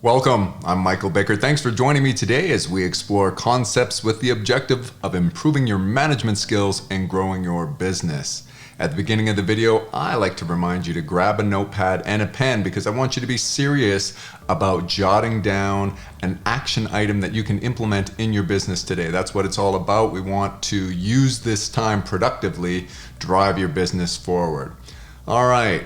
Welcome, I'm Michael Bickert. Thanks for joining me today as we explore concepts with the objective of improving your management skills and growing your business. At the beginning of the video, I like to remind you to grab a notepad and a pen because I want you to be serious about jotting down an action item that you can implement in your business today. That's what it's all about. We want to use this time productively, drive your business forward. All right.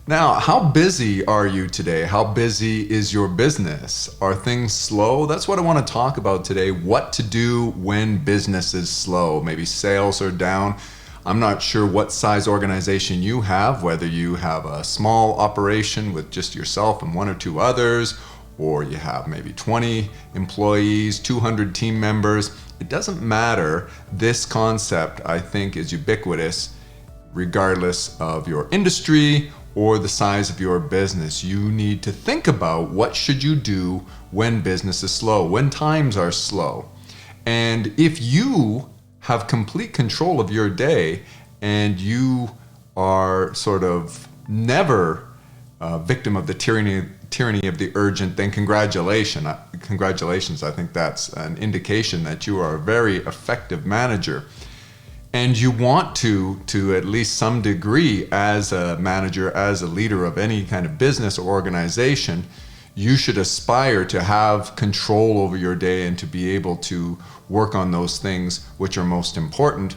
Now, how busy are you today? How busy is your business? Are things slow? That's what I want to talk about today. What to do when business is slow. Maybe sales are down. I'm not sure what size organization you have, whether you have a small operation with just yourself and one or two others, or you have maybe 20 employees, 200 team members. It doesn't matter. This concept, I think, is ubiquitous regardless of your industry or the size of your business. You need to think about what should you do when business is slow, when times are slow. And if you have complete control of your day and you are sort of never a victim of the tyranny of the urgent, then congratulations. I think that's an indication that you are a very effective manager. And you want to at least some degree, as a manager, as a leader of any kind of business or organization, you should aspire to have control over your day and to be able to work on those things which are most important.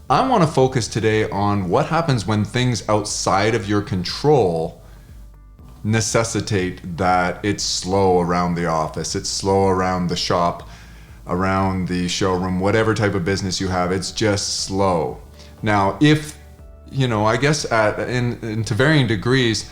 I want to focus today on what happens when things outside of your control necessitate that it's slow around the office, it's slow around the shop, around the showroom, whatever type of business you have, it's just slow. Now, if, I guess to varying degrees,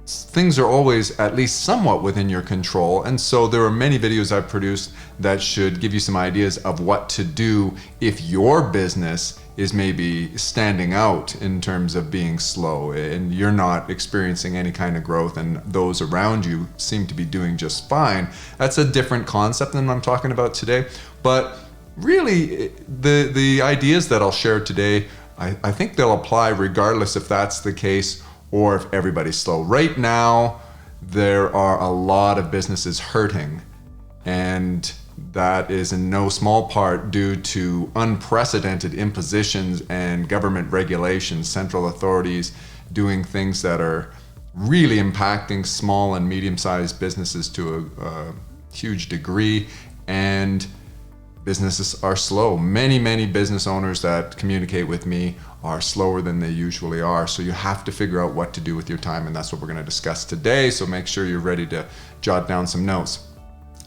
things are always at least somewhat within your control. And so there are many videos I've produced that should give you some ideas of what to do if your business is maybe standing out in terms of being slow and you're not experiencing any kind of growth and those around you seem to be doing just fine. That's a different concept than I'm talking about today. But really, the ideas that I'll share today, I think they'll apply regardless if that's the case or if everybody's slow. Right now, there are a lot of businesses hurting, and that is in no small part due to unprecedented impositions and government regulations, central authorities doing things that are really impacting small and medium-sized businesses to a huge degree, and businesses are slow. Many business owners that communicate with me are slower than they usually are. So you have to figure out what to do with your time, and that's what we're going to discuss today. So make sure you're ready to jot down some notes.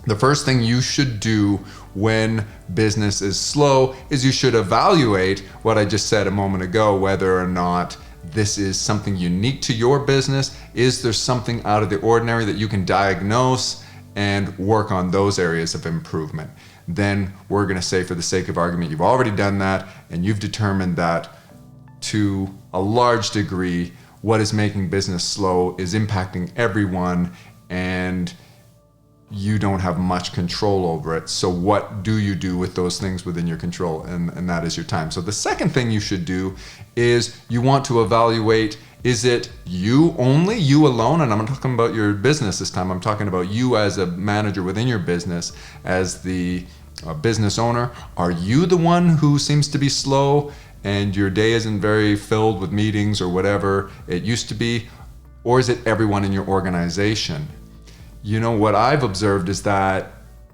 The first thing you should do when business is slow is you should evaluate what I just said a moment ago, whether or not this is something unique to your business. Is there something out of the ordinary that you can diagnose and work on those areas of improvement? Then we're going to say, for the sake of argument, you've already done that and you've determined that to a large degree what is making business slow is impacting everyone and you don't have much control over it. So what do you do with those things within your control? And that is your time. So the second thing you should do is you want to evaluate, is it you only, you alone? And I'm not talking about your business this time. I'm talking about you as a manager within your business, as the business owner. Are you the one who seems to be slow and your day isn't very filled with meetings or whatever it used to be? Or is it everyone in your organization? What I've observed is that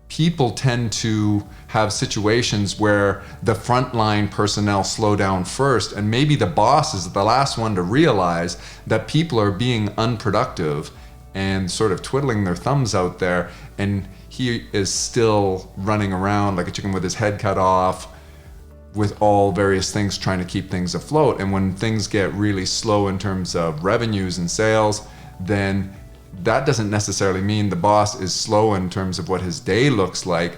people tend to have situations where the frontline personnel slow down first, and maybe the boss is the last one to realize that people are being unproductive and sort of twiddling their thumbs out there, and he is still running around like a chicken with his head cut off with all various things trying to keep things afloat. And when things get really slow in terms of revenues and sales, then that doesn't necessarily mean the boss is slow in terms of what his day looks like.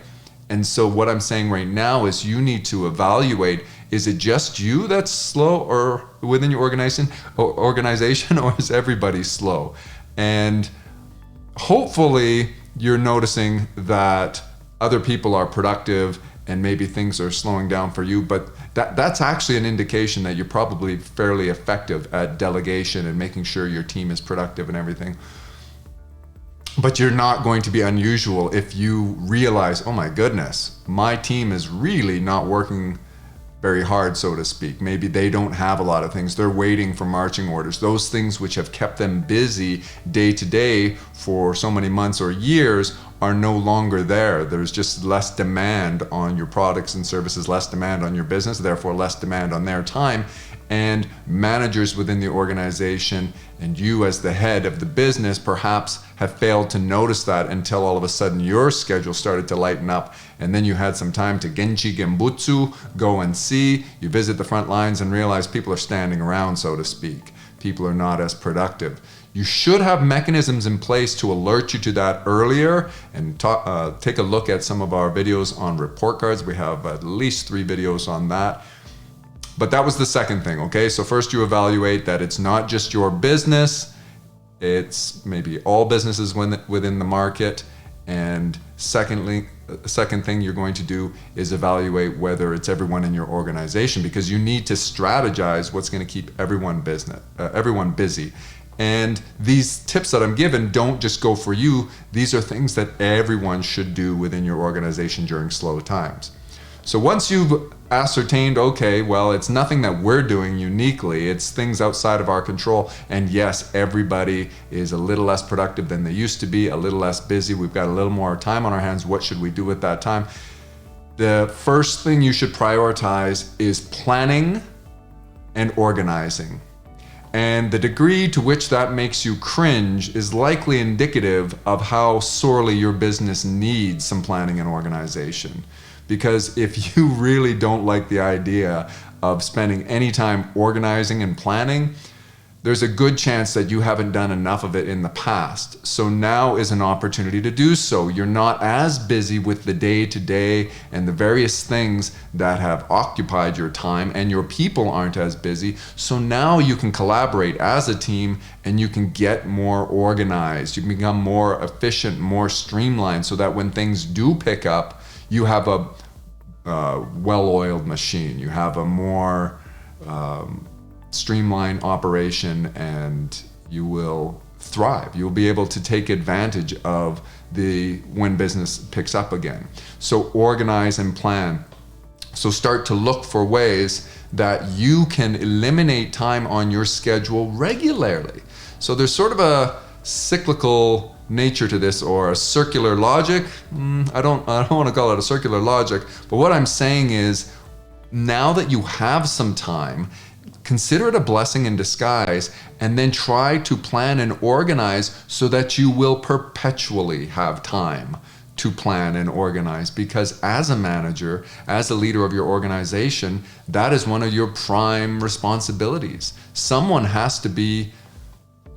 And so what I'm saying right now is you need to evaluate, is it just you that's slow or within your organization, or is everybody slow? And hopefully you're noticing that other people are productive and maybe things are slowing down for you, but that's actually an indication that you're probably fairly effective at delegation and making sure your team is productive and everything. But you're not going to be unusual if you realize, oh my goodness, my team is really not working very hard, so to speak. Maybe they don't have a lot of things. They're waiting for marching orders. Those things which have kept them busy day to day for so many months or years are no longer there. There's just less demand on your products and services, less demand on your business, therefore less demand on their time. And managers within the organization and you as the head of the business perhaps have failed to notice that until all of a sudden your schedule started to lighten up, and then you had some time to genchi genbutsu, go and see, you visit the front lines and realize people are standing around, so to speak. People are not as productive. You should have mechanisms in place to alert you to that earlier, and take a look at some of our videos on report cards. We have at least 3 videos on that. But that was the second thing, okay? So first you evaluate that it's not just your business, it's maybe all businesses within the market. And secondly, the second thing you're going to do is evaluate whether it's everyone in your organization, because you need to strategize what's going to keep everyone busy. And these tips that I'm given don't just go for you. These are things that everyone should do within your organization during slow times. So once you've ascertained, okay, well, it's nothing that we're doing uniquely, it's things outside of our control, and yes, everybody is a little less productive than they used to be, a little less busy, we've got a little more time on our hands, what should we do with that time? The first thing you should prioritize is planning and organizing. And the degree to which that makes you cringe is likely indicative of how sorely your business needs some planning and organization. Because if you really don't like the idea of spending any time organizing and planning, there's a good chance that you haven't done enough of it in the past. So now is an opportunity to do so. You're not as busy with the day-to-day and the various things that have occupied your time, and your people aren't as busy. So now you can collaborate as a team and you can get more organized. You can become more efficient, more streamlined, so that when things do pick up, you have a well-oiled machine. You have a more streamlined operation, and you will thrive. You'll be able to take advantage of when business picks up again. So organize and plan. So start to look for ways that you can eliminate time on your schedule regularly. So there's sort of a cyclical nature to this, or a circular logic. I don't want to call it a circular logic, but what I'm saying is, now that you have some time, consider it a blessing in disguise, and then try to plan and organize so that you will perpetually have time to plan and organize. Because as a manager, as a leader of your organization, that is one of your prime responsibilities. Someone has to be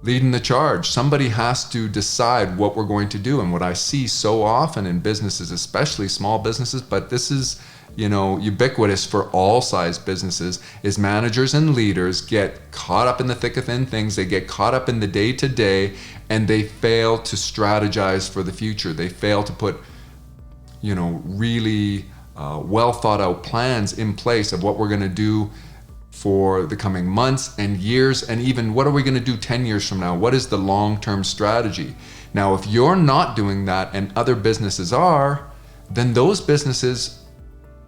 leading the charge. Somebody has to decide what we're going to do. And what I see so often in businesses, especially small businesses, but this is, ubiquitous for all size businesses, is managers and leaders get caught up in the thick of thin things. They get caught up in the day-to-day, and they fail to strategize for the future. They fail to put, really well thought out plans in place of what we're going to do for the coming months and years, and even what are we going to do 10 years from now? What is the long-term strategy? Now, if you're not doing that and other businesses are, then those businesses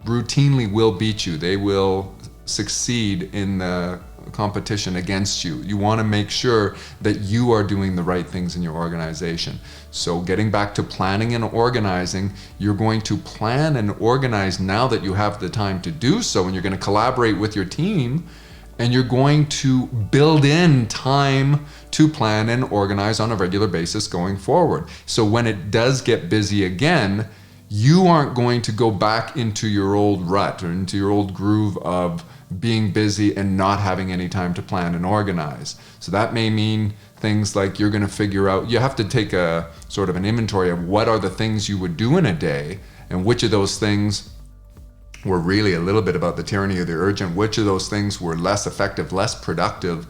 routinely will beat you. They will succeed in the competition against you. You want to make sure that you are doing the right things in your organization. So getting back to planning and organizing, you're going to plan and organize now that you have the time to do so, and you're going to collaborate with your team, and you're going to build in time to plan and organize on a regular basis going forward. So when it does get busy again, you aren't going to go back into your old rut or into your old groove of being busy and not having any time to plan and organize. So that may mean things like you're going to figure out, you have to take a sort of an inventory of what are the things you would do in a day, and which of those things were really a little bit about the tyranny of the urgent, which of those things were less effective, less productive,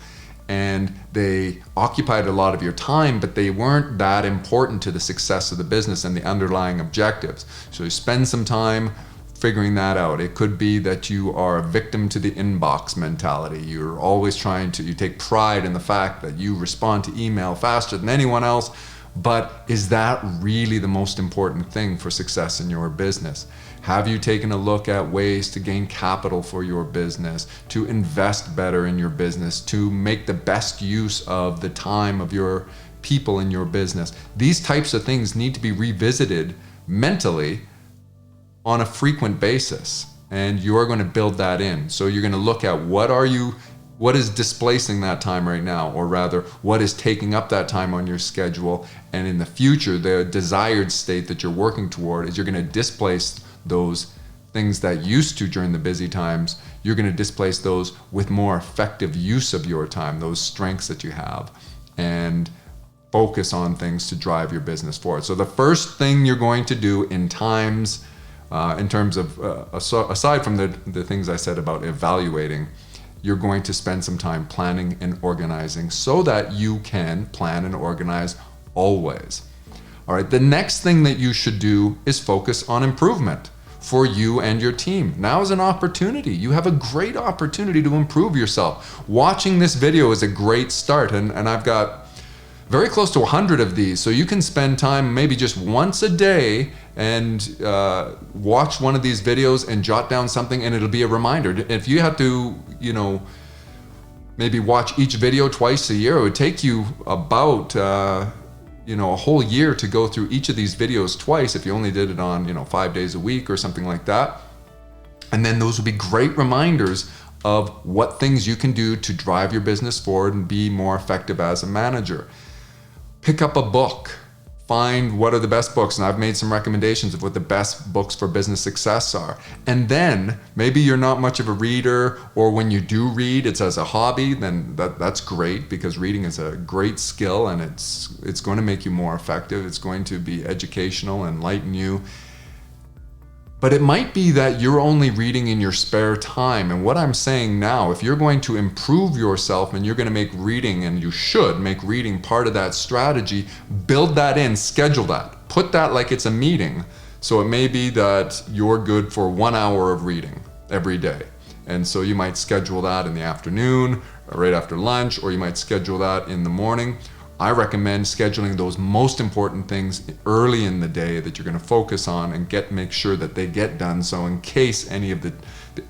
and they occupied a lot of your time, but they weren't that important to the success of the business and the underlying objectives. So you spend some time figuring that out. It could be that you are a victim to the inbox mentality. You're always you take pride in the fact that you respond to email faster than anyone else. But is that really the most important thing for success in your business? Have you taken a look at ways to gain capital for your business, to invest better in your business, to make the best use of the time of your people in your business? These types of things need to be revisited mentally on a frequent basis, and you're going to build that in. So you're going to look at what is displacing that time right now, or rather what is taking up that time on your schedule, and in the future the desired state that you're working toward is you're going to displace those things that used to during the busy times. You're going to displace those with more effective use of your time, those strengths that you have, and focus on things to drive your business forward. So the first thing you're going to do in terms of aside from the things I said about evaluating, you're going to spend some time planning and organizing so that you can plan and organize always. All right, the next thing that you should do is focus on improvement for you and your team. Now is an opportunity. You have a great opportunity to improve yourself. Watching this video is a great start, and I've got very close to 100 of these, so you can spend time maybe just once a day and watch one of these videos and jot down something, and it'll be a reminder. If you have to, maybe watch each video twice a year, it would take you about a whole year to go through each of these videos twice if you only did it on 5 days a week or something like that. And then those would be great reminders of what things you can do to drive your business forward and be more effective as a manager. Pick up a book. Find what are the best books, and I've made some recommendations of what the best books for business success are. And then maybe you're not much of a reader, or when you do read, it's as a hobby, then that's great, because reading is a great skill, and it's going to make you more effective. It's going to be educational, enlighten you. But it might be that you're only reading in your spare time. And what I'm saying now, if you're going to improve yourself and you're going to make reading, and you should make reading part of that strategy, build that in, schedule that. Put that like it's a meeting. So it may be that you're good for 1 hour of reading every day. And so you might schedule that in the afternoon, or right after lunch, or you might schedule that in the morning. I recommend scheduling those most important things early in the day that you're going to focus on and make sure that they get done. So in case any of the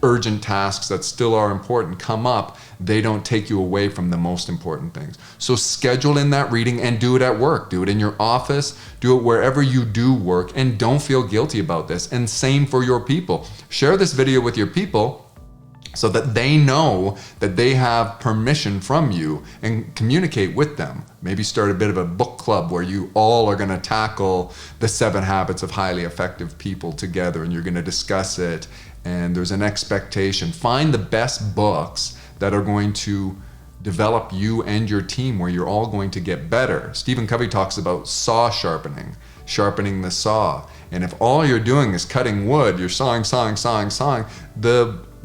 urgent tasks that still are important come up, they don't take you away from the most important things. So schedule in that reading and do it at work. Do it in your office. Do it wherever you do work, and don't feel guilty about this. And same for your people. Share this video with your people so that they know that they have permission from you, and communicate with them. Maybe start a bit of a book club where you all are going to tackle the 7 habits of highly effective people together, and you're going to discuss it, and there's an expectation. Find the best books that are going to develop you and your team, where you're all going to get better. Stephen Covey talks about saw sharpening the saw. And if all you're doing is cutting wood, you're sawing,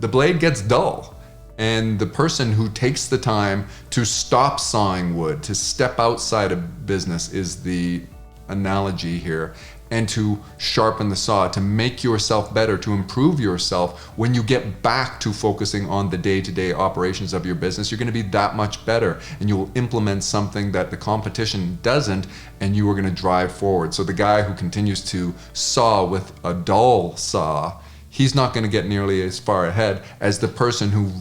the blade gets dull. And the person who takes the time to stop sawing wood, to step outside of business is the analogy here, and to sharpen the saw, to make yourself better, to improve yourself. When you get back to focusing on the day-to-day operations of your business, you're going to be that much better, and you will implement something that the competition doesn't, and you are going to drive forward. So the guy who continues to saw with a dull saw, he's not going to get nearly as far ahead as the person who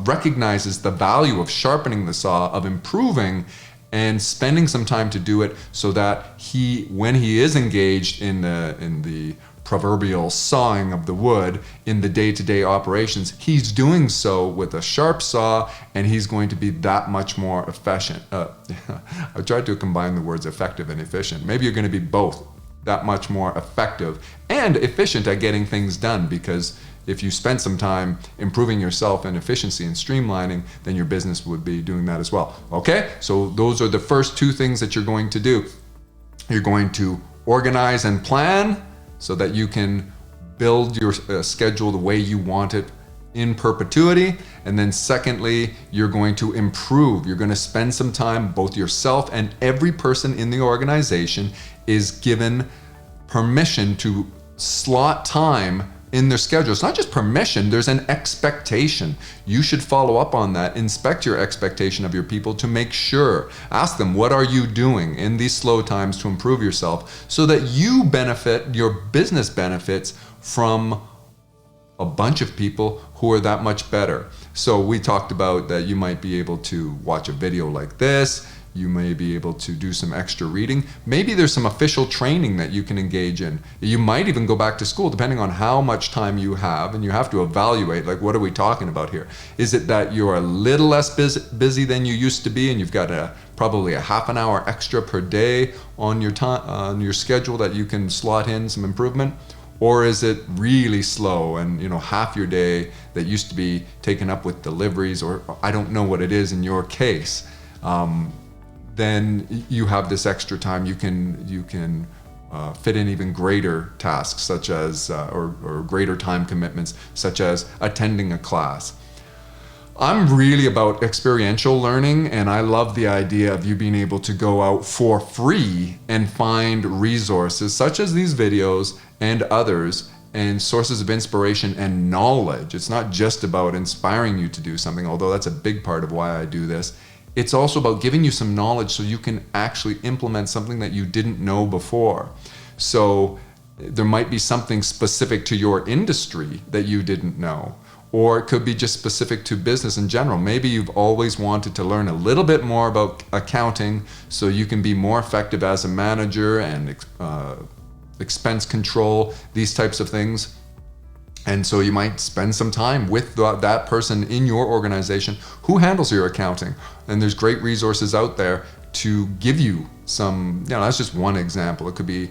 recognizes the value of sharpening the saw, of improving, and spending some time to do it, so that when he is engaged in the proverbial sawing of the wood in the day-to-day operations, he's doing so with a sharp saw, and he's going to be that much more efficient. I tried to combine the words effective and efficient. Maybe you're going to be both, that much more effective and efficient at getting things done, because if you spend some time improving yourself in efficiency and streamlining, then your business would be doing that as well. Okay, so those are the first 2 things that you're going to do. You're going to organize and plan so that you can build your schedule the way you want it in perpetuity. And then secondly, you're going to improve. You're going to spend some time, both yourself and every person in the organization is given permission to slot time in their schedule. It's not just permission, there's an expectation. You should follow up on that, inspect your expectation of your people to make sure. Ask them, what are you doing in these slow times to improve yourself so that you benefit, your business benefits from a bunch of people who are that much better. So we talked about that you might be able to watch a video like this. You may be able to do some extra reading. Maybe there's some official training that you can engage in. You might even go back to school, depending on how much time you have, and you have to evaluate, like, what are we talking about here? Is it that you're a little less busy than you used to be, and you've got probably a half an hour extra per day on your time, on your schedule, that you can slot in some improvement? Or is it really slow and half your day that used to be taken up with deliveries, or I don't know what it is in your case, then you have this extra time. You can fit in even greater tasks, such as or greater time commitments, such as attending a class. I'm really about experiential learning, and I love the idea of you being able to go out for free and find resources such as these videos and others, and sources of inspiration and knowledge. It's not just about inspiring you to do something, although that's a big part of why I do this. It's also about giving you some knowledge so you can actually implement something that you didn't know before. So there might be something specific to your industry that you didn't know, or it could be just specific to business in general. Maybe you've always wanted to learn a little bit more about accounting so you can be more effective as a manager and expense control, these types of things. And so you might spend some time with that person in your organization who handles your accounting. And there's great resources out there to give you some, that's just one example. It could be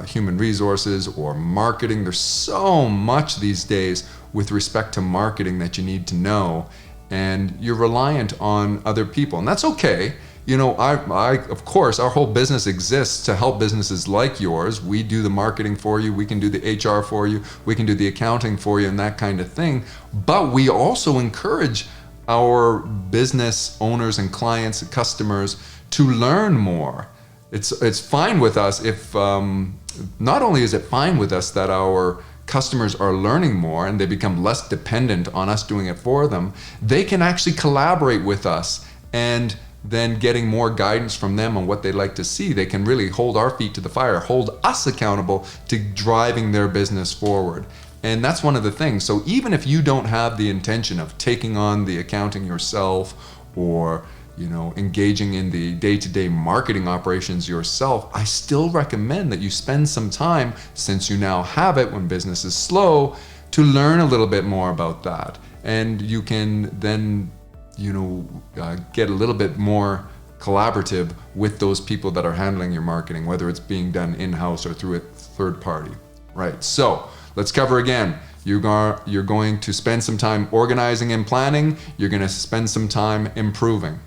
human resources or marketing. There's so much these days with respect to marketing that you need to know. And you're reliant on other people. And that's okay. Of course, our whole business exists to help businesses like yours. We do the marketing for you. We can do the HR for you. We can do the accounting for you and that kind of thing. But we also encourage our business owners and clients and customers to learn more. It's fine with us if, not only is it fine with us that our customers are learning more and they become less dependent on us doing it for them, they can actually collaborate with us, and then getting more guidance from them on what they'd like to see. They can really hold our feet to the fire, hold us accountable to driving their business forward. And that's one of the things. So even if you don't have the intention of taking on the accounting yourself, or engaging in the day-to-day marketing operations yourself, I still recommend that you spend some time, since you now have it when business is slow, to learn a little bit more about that. And you can then get a little bit more collaborative with those people that are handling your marketing, whether it's being done in-house or through a third party. Right, so let's cover again. You're going to spend some time organizing and planning. You're going to spend some time improving.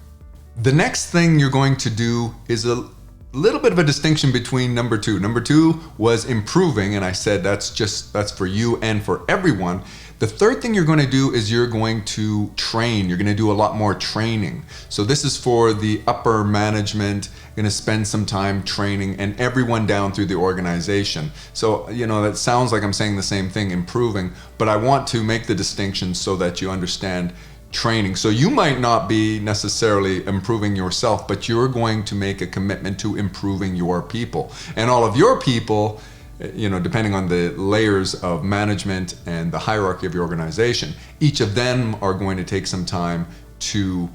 The next thing you're going to do is a little bit of a distinction between number two. Number two was improving, and I said that's for you and for everyone. The third thing you're going to do is you're going to train. You're going to do a lot more training. So this is for the upper management. You're going to spend some time training, and everyone down through the organization. So, that sounds like I'm saying the same thing, improving, but I want to make the distinction so that you understand training. So you might not be necessarily improving yourself, but you're going to make a commitment to improving your people. And all of your people, depending on the layers of management and the hierarchy of your organization, each of them are going to take some time to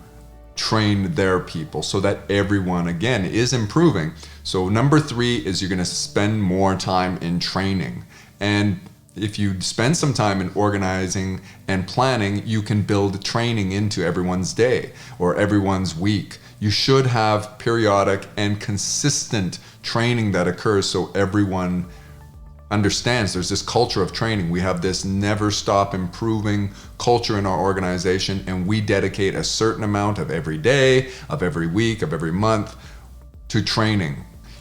train their people so that everyone, again, is improving. So number three is you're going to spend more time in training. And if you spend some time in organizing and planning, you can build training into everyone's day or everyone's week. You should have periodic and consistent training that occurs so everyone understands there's this culture of training. We have this never stop improving culture in our organization, and we dedicate a certain amount of every day, of every week, of every month to training.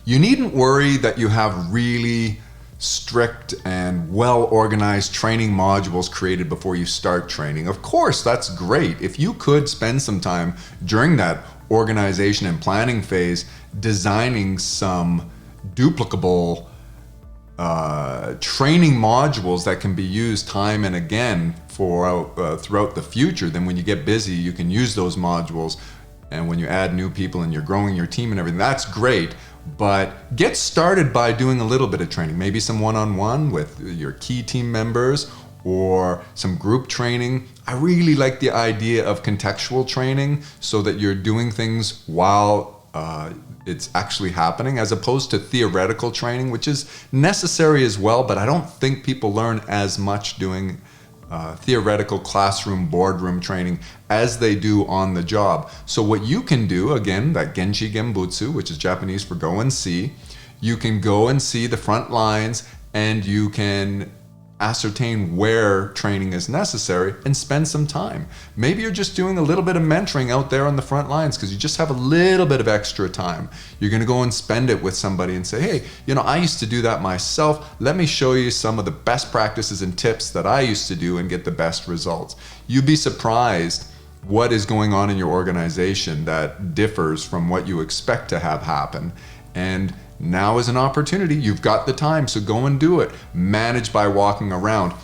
You needn't worry that you have really strict and well-organized training modules created before you start training. Of course, that's great. If you could spend some time during that organization and planning phase designing some duplicable training modules that can be used time and again for throughout the future, then when you get busy, you can use those modules. And when you add new people and you're growing your team and everything, that's great. But get started by doing a little bit of training, maybe some one-on-one with your key team members or some group training. I really like the idea of contextual training so that you're doing things while it's actually happening, as opposed to theoretical training, which is necessary as well, but I don't think people learn as much doing theoretical classroom, boardroom training as they do on the job. So what you can do, again, that Genchi Genbutsu, which is Japanese for go and see, you can go and see the front lines and you can ascertain where training is necessary and spend some time. Maybe you're just doing a little bit of mentoring out there on the front lines because you just have a little bit of extra time. You're going to go and spend it with somebody and say, hey, I used to do that myself. Let me show you some of the best practices and tips that I used to do and get the best results. You'd be surprised what is going on in your organization that differs from what you expect to have happen. And now is an opportunity. You've got the time, so go and do it. Manage by walking around.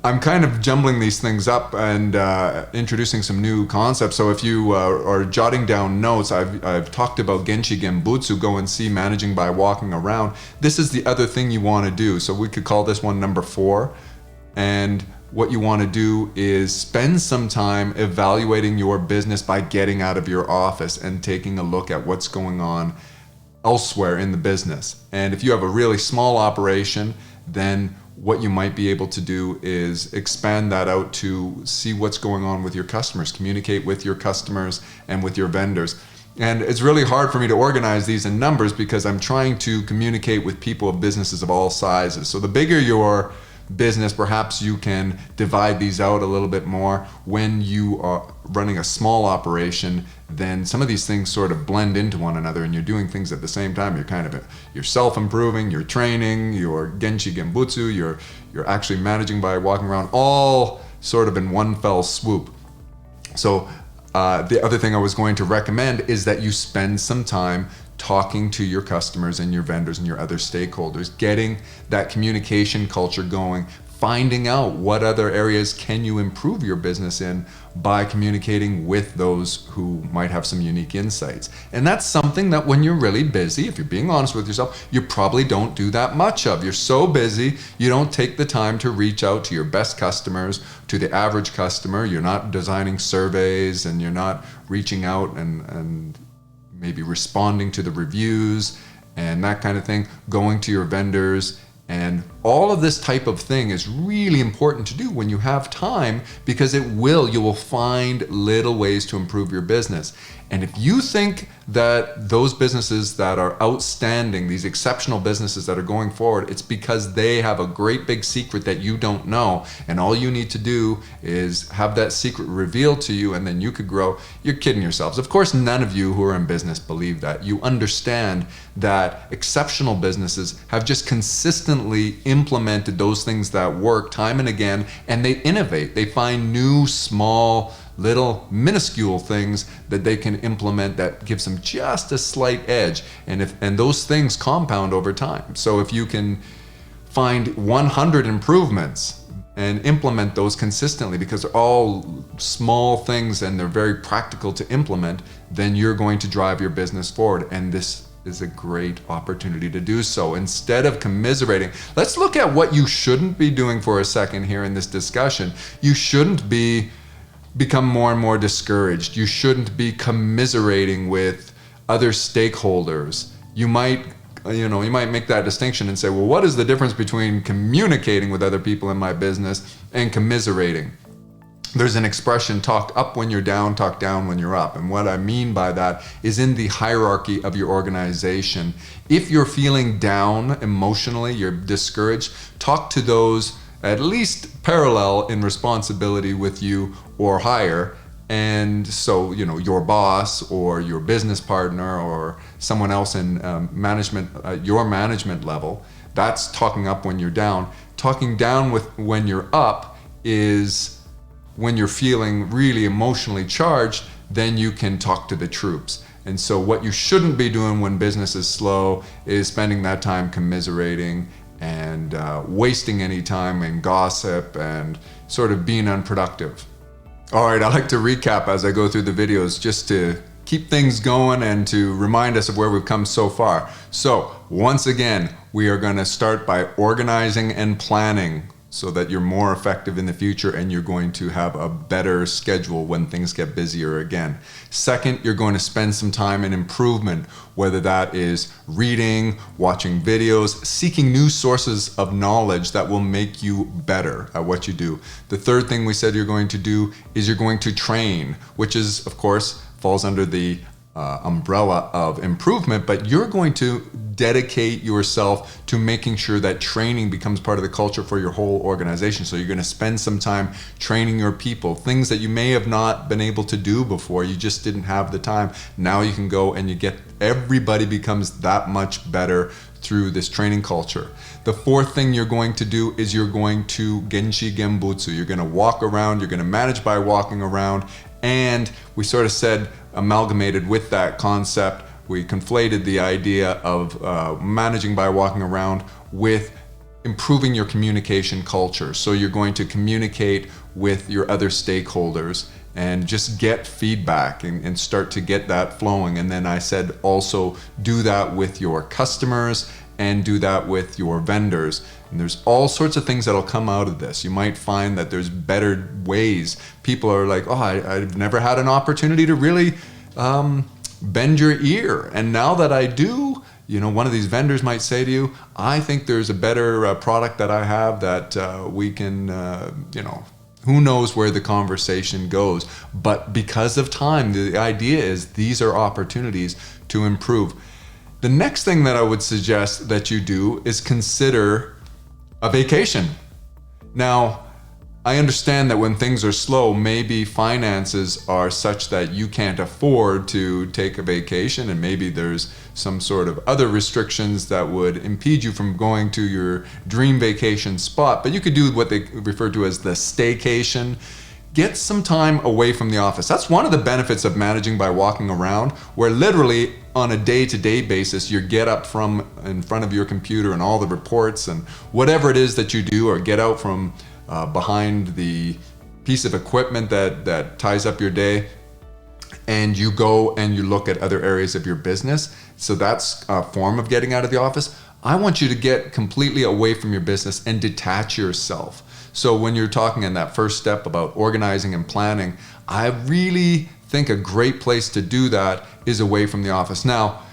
I'm kind of jumbling these things up and introducing some new concepts. So if you are jotting down notes, I've talked about Genchi Genbutsu, go and see, managing by walking around. This is the other thing you want to do. So we could call this one number 4. And what you want to do is spend some time evaluating your business by getting out of your office and taking a look at what's going on elsewhere in the business. And if you have a really small operation, then what you might be able to do is expand that out to see what's going on with your customers, communicate with your customers and with your vendors. And it's really hard for me to organize these in numbers because I'm trying to communicate with people of businesses of all sizes. So the bigger your business, perhaps you can divide these out a little bit more. When you are running a small operation, then some of these things sort of blend into one another and you're doing things at the same time. You're self-improving, you're training, you're Genchi Genbutsu, you're actually managing by walking around, all sort of in one fell swoop. So the other thing I was going to recommend is that you spend some time talking to your customers and your vendors and your other stakeholders, getting that communication culture going, finding out what other areas can you improve your business in by communicating with those who might have some unique insights. And that's something that when you're really busy, if you're being honest with yourself, you probably don't do that much of. You're so busy, you don't take the time to reach out to your best customers, to the average customer. You're not designing surveys and you're not reaching out and maybe responding to the reviews and that kind of thing, going to your vendors. And all of this type of thing is really important to do when you have time, because you will find little ways to improve your business. And if you think that those businesses that are outstanding, these exceptional businesses that are going forward, it's because they have a great big secret that you don't know. And all you need to do is have that secret revealed to you and then you could grow. You're kidding yourselves. Of course, none of you who are in business believe that. You understand that exceptional businesses have just consistently implemented those things that work time and again, and they innovate. They find new, small, little minuscule things that they can implement that gives them just a slight edge, and those things compound over time. So if you can find 100 improvements and implement those consistently, because they're all small things and they're very practical to implement, then you're going to drive your business forward. And this is a great opportunity to do so. Instead of commiserating, let's look at what you shouldn't be doing for a second here in this discussion. You shouldn't become more and more discouraged. You shouldn't be commiserating with other stakeholders. You might make that distinction and say, well, what is the difference between communicating with other people in my business and commiserating? There's an expression, talk up when you're down, talk down when you're up. And what I mean by that is in the hierarchy of your organization. If you're feeling down emotionally, you're discouraged, talk to those at least parallel in responsibility with you or higher. And so, your boss or your business partner or someone else in management, your management level, that's talking up when you're down. Talking down when you're up is when you're feeling really emotionally charged, then you can talk to the troops. And so what you shouldn't be doing when business is slow is spending that time commiserating and wasting any time in gossip and sort of being unproductive. All right, I like to recap as I go through the videos just to keep things going and to remind us of where we've come so far. So once again, we are going to start by organizing and planning so that you're more effective in the future and you're going to have a better schedule when things get busier again. Second, you're going to spend some time in improvement, whether that is reading, watching videos, seeking new sources of knowledge that will make you better at what you do. The third thing we said you're going to do is you're going to train, which is, of course, falls under the umbrella of improvement, but you're going to dedicate yourself to making sure that training becomes part of the culture for your whole organization. So you're going to spend some time training your people, things that you may have not been able to do before. You just didn't have the time. Now you can go and everybody becomes that much better through this training culture. The fourth thing you're going to do is you're going to Genshi Genbutsu. You're going to walk around, you're going to manage by walking around, and we sort of said, amalgamated with that concept, we conflated the idea of managing by walking around with improving your communication culture. So you're going to communicate with your other stakeholders and just get feedback and start to get that flowing. And then I said also do that with your customers and do that with your vendors. And there's all sorts of things that'll come out of this. You might find that there's better ways. People are like, oh, I've never had an opportunity to really bend your ear. And now that I do, one of these vendors might say to you, I think there's a better product that I have that we can, who knows where the conversation goes. But because of time, the idea is these are opportunities to improve. The next thing that I would suggest that you do is consider a vacation. Now, I understand that when things are slow, maybe finances are such that you can't afford to take a vacation, and maybe there's some sort of other restrictions that would impede you from going to your dream vacation spot. But you could do what they refer to as the staycation. Get some time away from the office. That's one of the benefits of managing by walking around, where literally on a day-to-day basis, you get up from in front of your computer and all the reports and whatever it is that you do, or get out from behind the piece of equipment that ties up your day, and you go and you look at other areas of your business. So that's a form of getting out of the office. I want you to get completely away from your business and detach yourself. So when you're talking in that first step about organizing and planning, I really think a great place to do that is away from the office. Now,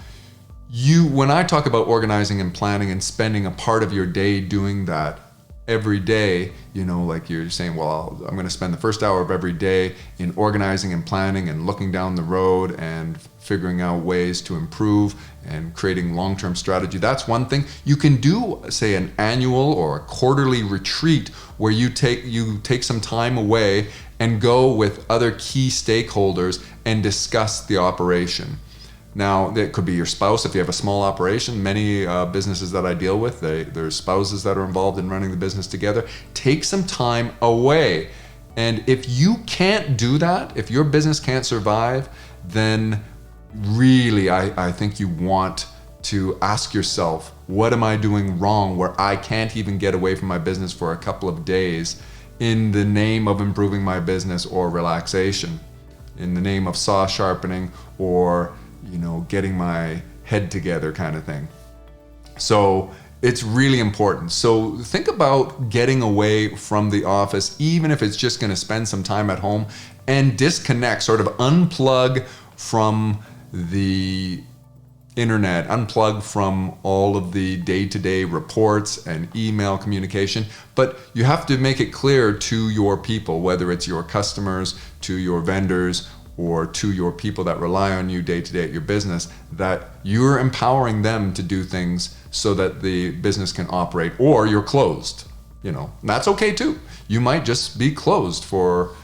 when I talk about organizing and planning and spending a part of your day doing that every day, like you're saying, well, I'm going to spend the first hour of every day in organizing and planning and looking down the road and figuring out ways to improve and creating long-term strategy. That's one thing. You can do, say, an annual or a quarterly retreat where you take some time away and go with other key stakeholders and discuss the operation. Now, it could be your spouse if you have a small operation. Many businesses that I deal with, there's spouses that are involved in running the business together. Take some time away. And if you can't do that, if your business can't survive, then really I think you want to ask yourself, what am I doing wrong where I can't even get away from my business for a couple of days in the name of improving my business or relaxation, in the name of saw sharpening or getting my head together kind of thing. So it's really important. So think about getting away from the office, even if it's just going to spend some time at home, and disconnect, sort of unplug from the internet, unplug from all of the day-to-day reports and email communication. But you have to make it clear to your people, whether it's your customers, to your vendors, or to your people that rely on you day to day at your business, that you're empowering them to do things so that the business can operate, or you're closed. That's okay too. You might just be closed for,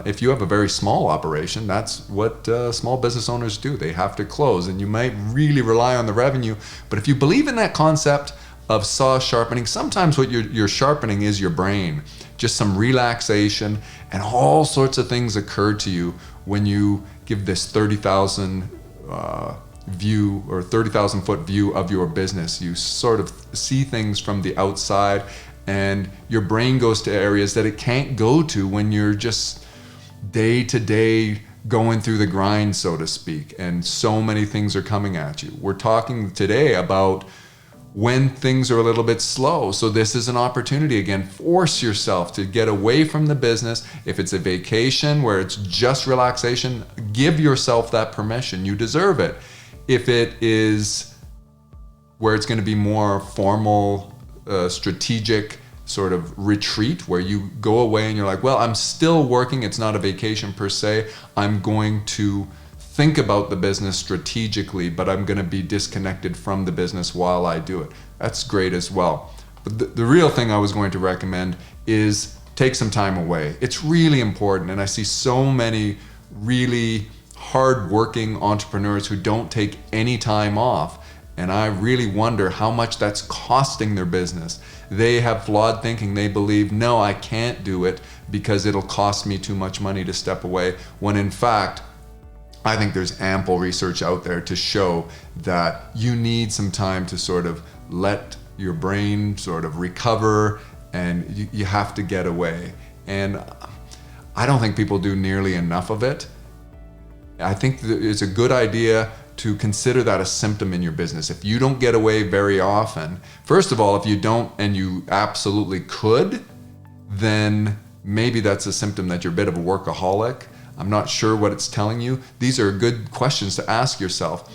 if you have a very small operation, that's what small business owners do. They have to close, and you might really rely on the revenue. But if you believe in that concept of saw sharpening, sometimes what you're sharpening is your brain. Just some relaxation, and all sorts of things occur to you when you give this 30,000 view or 30,000 foot view of your business. You sort of see things from the outside, and your brain goes to areas that it can't go to when you're just day to day going through the grind, so to speak, and so many things are coming at you. We're talking today about when things are a little bit slow. So this is an opportunity. Again, force yourself to get away from the business. If it's a vacation where it's just relaxation, give yourself that permission. You deserve it. If it is where it's going to be more formal, strategic sort of retreat where you go away and you're like, well, I'm still working. It's not a vacation per se. I'm going to think about the business strategically, but I'm going to be disconnected from the business while I do it. That's great as well. But the real thing I was going to recommend is take some time away. It's really important. And I see so many really hard-working entrepreneurs who don't take any time off. And I really wonder how much that's costing their business. They have flawed thinking. They believe, no, I can't do it because it'll cost me too much money to step away. When in fact, I think there's ample research out there to show that you need some time to sort of let your brain sort of recover, and you have to get away. And I don't think people do nearly enough of it. I think it's a good idea to consider that a symptom in your business. If you don't get away very often, first of all, if you don't and you absolutely could, then maybe that's a symptom that you're a bit of a workaholic. I'm not sure what it's telling you. These are good questions to ask yourself.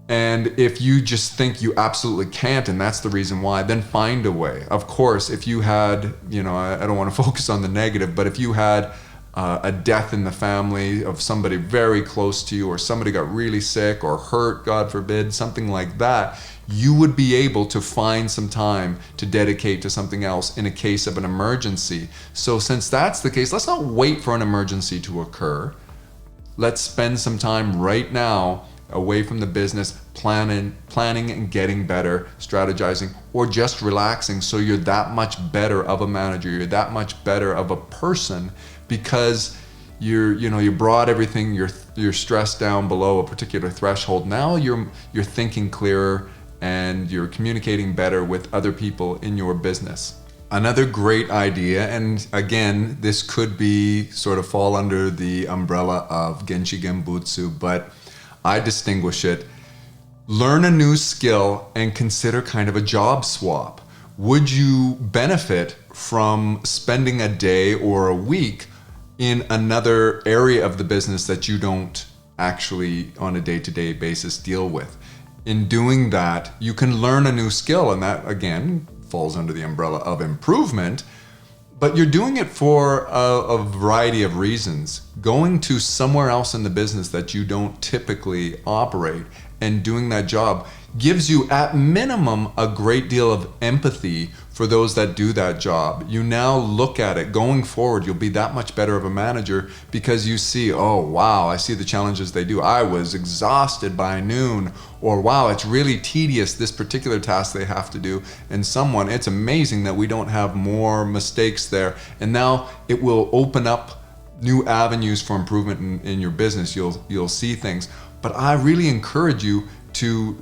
And if you just think you absolutely can't, and that's the reason why, then find a way. Of course, if you had, I don't want to focus on the negative, but if you had a death in the family of somebody very close to you, or somebody got really sick or hurt, God forbid, something like that, you would be able to find some time to dedicate to something else in a case of an emergency. So since that's the case, let's not wait for an emergency to occur. Let's spend some time right now away from the business, planning and getting better, strategizing, or just relaxing, so you're that much better of a manager, you're that much better of a person, because you brought everything, your stress down below a particular threshold. Now you're thinking clearer and you're communicating better with other people in your business. Another great idea, and again, this could be sort of fall under the umbrella of Genshi Genbutsu, but I distinguish it. Learn a new skill and consider kind of a job swap. Would you benefit from spending a day or a week in another area of the business that you don't actually on a day-to-day basis deal with? In doing that, you can learn a new skill, and that again falls under the umbrella of improvement, but you're doing it for a variety of reasons. Going to somewhere else in the business that you don't typically operate and doing that job gives you at minimum a great deal of empathy for those that do that job. You now look at it going forward, you'll be that much better of a manager because you see, oh wow, I see the challenges they do. I was exhausted by noon, or wow, it's really tedious, this particular task they have to do. And it's amazing that we don't have more mistakes there. And now it will open up new avenues for improvement in your business. You'll see things. But I really encourage you to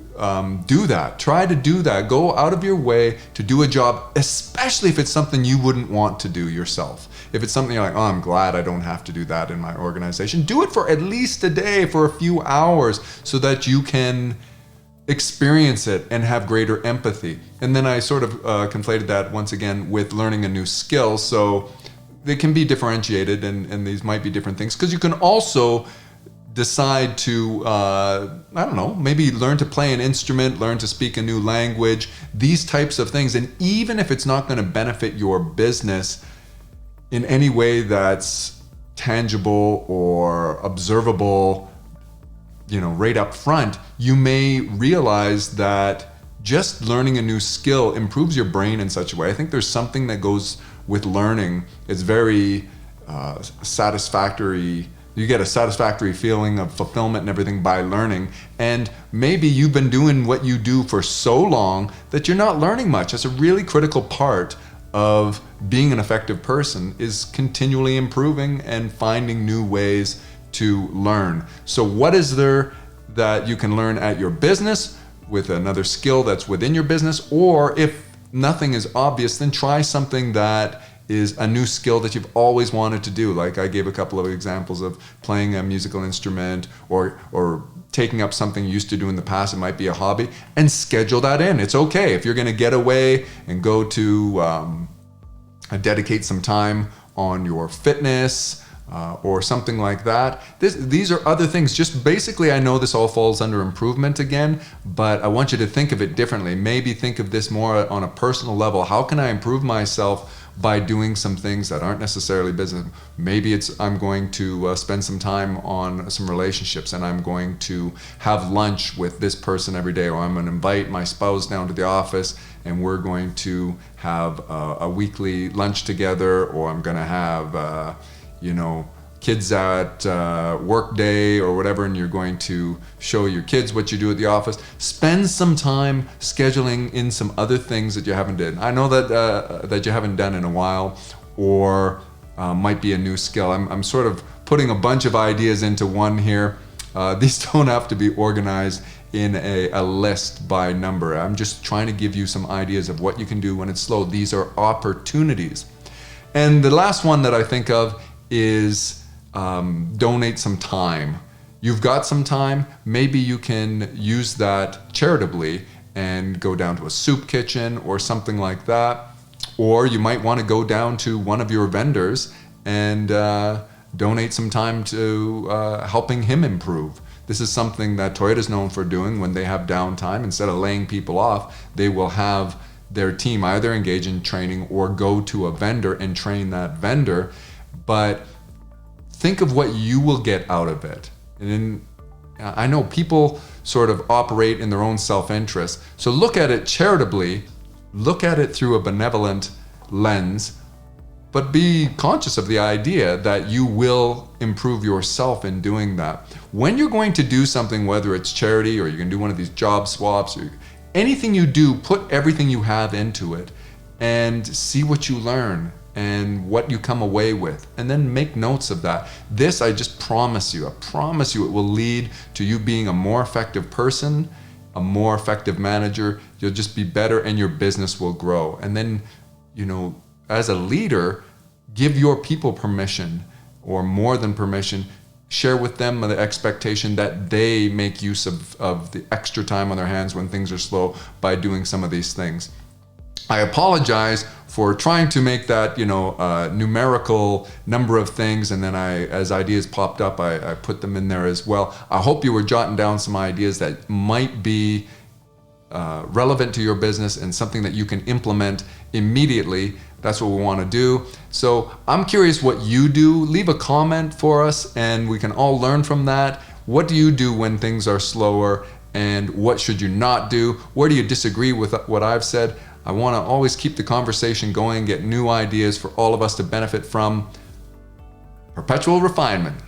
do that. Try to do that. Go out of your way to do a job, especially if it's something you wouldn't want to do yourself. If it's something you're like, oh, I'm glad I don't have to do that in my organization. Do it for at least a day, for a few hours, so that you can experience it and have greater empathy. And then I sort of conflated that once again with learning a new skill. So they can be differentiated, and these might be different things, because you can also decide to, maybe learn to play an instrument, learn to speak a new language, these types of things. And even if it's not going to benefit your business in any way that's tangible or observable, right up front, you may realize that just learning a new skill improves your brain in such a way. I think there's something that goes with learning. It's very satisfactory. You get a satisfactory feeling of fulfillment and everything by learning. And maybe you've been doing what you do for so long that you're not learning much. That's a really critical part of being an effective person, is continually improving and finding new ways to learn. So what is there that you can learn at your business with another skill that's within your business, or if nothing is obvious, then try something that is a new skill that you've always wanted to do. Like I gave a couple of examples of playing a musical instrument or taking up something you used to do in the past. It might be a hobby, and schedule that in. It's okay if you're going to get away and go to dedicate some time on your fitness or something like that. These are other things. Just basically, I know this all falls under improvement again, but I want you to think of it differently. Maybe think of this more on a personal level. How can I improve myself by doing some things that aren't necessarily business? Maybe it's I'm going to spend some time on some relationships, and I'm going to have lunch with this person every day, or I'm going to invite my spouse down to the office and we're going to have a weekly lunch together, or I'm going to have kids at work day or whatever, and you're going to show your kids what you do at the office. Spend some time scheduling in some other things that you haven't done. I know that you haven't done in a while, or might be a new skill. I'm sort of putting a bunch of ideas into one here. These don't have to be organized in a list by number. I'm just trying to give you some ideas of what you can do when it's slow. These are opportunities. And the last one that I think of is donate some time. You've got some time, maybe you can use that charitably and go down to a soup kitchen or something like that. Or you might want to go down to one of your vendors and donate some time to helping him improve. This is something that Toyota's known for doing. When they have downtime, instead of laying people off, they will have their team either engage in training or go to a vendor and train that vendor. But think of what you will get out of it. And I know people sort of operate in their own self-interest. So look at it charitably, look at it through a benevolent lens, but be conscious of the idea that you will improve yourself in doing that. When you're going to do something, whether it's charity or you can do one of these job swaps or anything you do, put everything you have into it and see what you learn and what you come away with, and then make notes of that. This, I just promise you, it will lead to you being a more effective person, a more effective manager. You'll just be better and your business will grow. And then, as a leader, give your people permission, or more than permission. Share with them the expectation that they make use of the extra time on their hands when things are slow by doing some of these things. I apologize for trying to make that, numerical number of things, and then as ideas popped up, I put them in there as well. I hope you were jotting down some ideas that might be relevant to your business and something that you can implement immediately. That's what we want to do. So I'm curious what you do. Leave a comment for us and we can all learn from that. What do you do when things are slower, and what should you not do? Where do you disagree with what I've said? I want to always keep the conversation going, get new ideas for all of us to benefit from. Perpetual refinement.